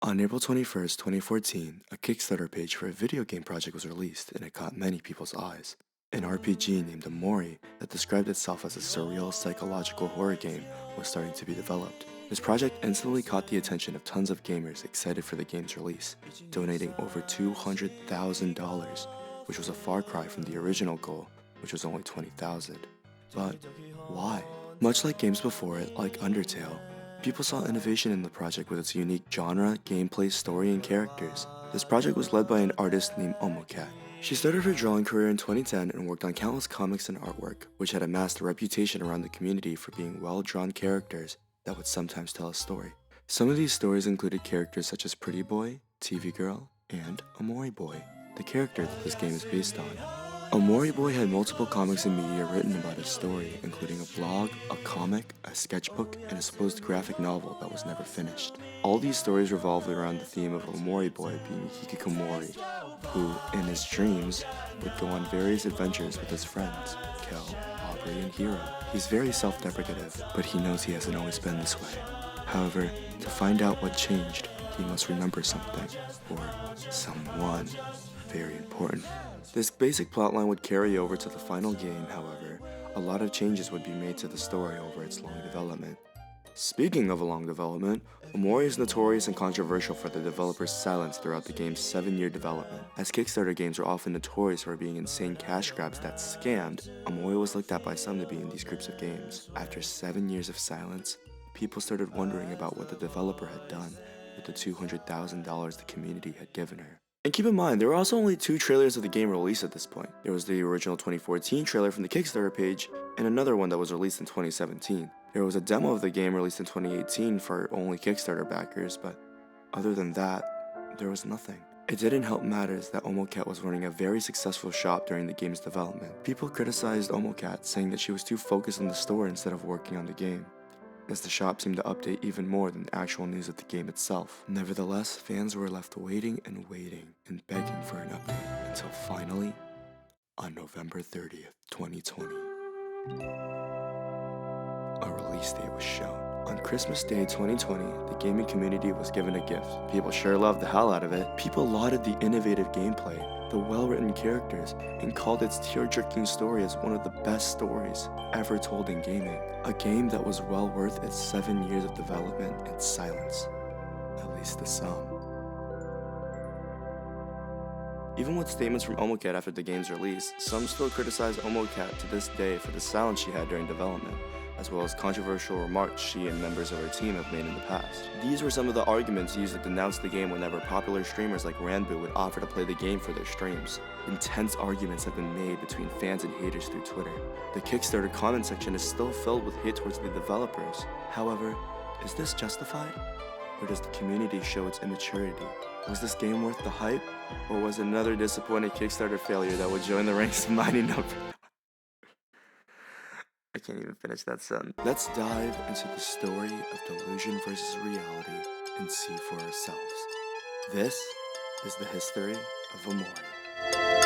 On April 21st, 2014, a Kickstarter page for a video game project was released, and it caught many people's eyes. An RPG named OMORI that described itself as a surreal psychological horror game was starting to be developed. This project instantly caught the attention of tons of gamers excited for the game's release, donating over $200,000, which was a far cry from the original goal, which was only $20,000. But why? Much like games before it, like Undertale, people saw innovation in the project with its unique genre, gameplay, story, and characters. This project was led by an artist named OMOCAT. She started her drawing career in 2010 and worked on countless comics and artwork, which had amassed a reputation around the community for being well-drawn characters that would sometimes tell a story. Some of these stories included characters such as Pretty Boy, TV Girl, and Omori Boy, the character that this game is based on. Omori Boy had multiple comics and media written about his story, including a blog, a comic, a sketchbook, and a supposed graphic novel that was never finished. All these stories revolved around the theme of Omori Boy being Hikikomori, who, in his dreams, would go on various adventures with his friends, Kel, Aubrey, and Hiro. He's very self-deprecative, but he knows he hasn't always been this way. However, to find out what changed, he must remember something, or someone, very important. This basic plotline would carry over to the final game, however, a lot of changes would be made to the story over its long development. Speaking of a long development, Omori is notorious and controversial for the developer's silence throughout the game's 7-year development. As Kickstarter games are often notorious for being insane cash grabs that scammed, Omori was looked at by some to be in these groups of games. After 7 years of silence, people started wondering about what the developer had done with the $200,000 the community had given her. And keep in mind, there were also only 2 trailers of the game released at this point. There was the original 2014 trailer from the Kickstarter page, and another one that was released in 2017. There was a demo of the game released in 2018 for only Kickstarter backers, but other than that, there was nothing. It didn't help matters that OMOCAT was running a very successful shop during the game's development. People criticized OMOCAT, saying that she was too focused on the store instead of working on the game, as the shop seemed to update even more than actual news of the game itself. Nevertheless, fans were left waiting and begging for an update until finally, on November 30th, 2020, a release date was shown. On Christmas Day 2020, the gaming community was given a gift. People sure loved the hell out of it. People lauded the innovative gameplay, the well-written characters, and called its tear-jerking story as one of the best stories ever told in gaming. A game that was well worth its 7 years of development and silence, at least to some. Even with statements from OMOCAT after the game's release, some still criticize OMOCAT to this day for the silence she had during development, as well as controversial remarks she and members of her team have made in the past. These were some of the arguments used to denounce the game whenever popular streamers like Ranboo would offer to play the game for their streams. Intense arguments have been made between fans and haters through Twitter. The Kickstarter comment section is still filled with hate towards the developers. However, is this justified? Or does the community show its immaturity? Was this game worth the hype? Or was it another disappointed Kickstarter failure that would join the ranks of mighty number? I can't even finish that sentence. Let's dive into the story of delusion versus reality and see for ourselves. This is the history of OMORI.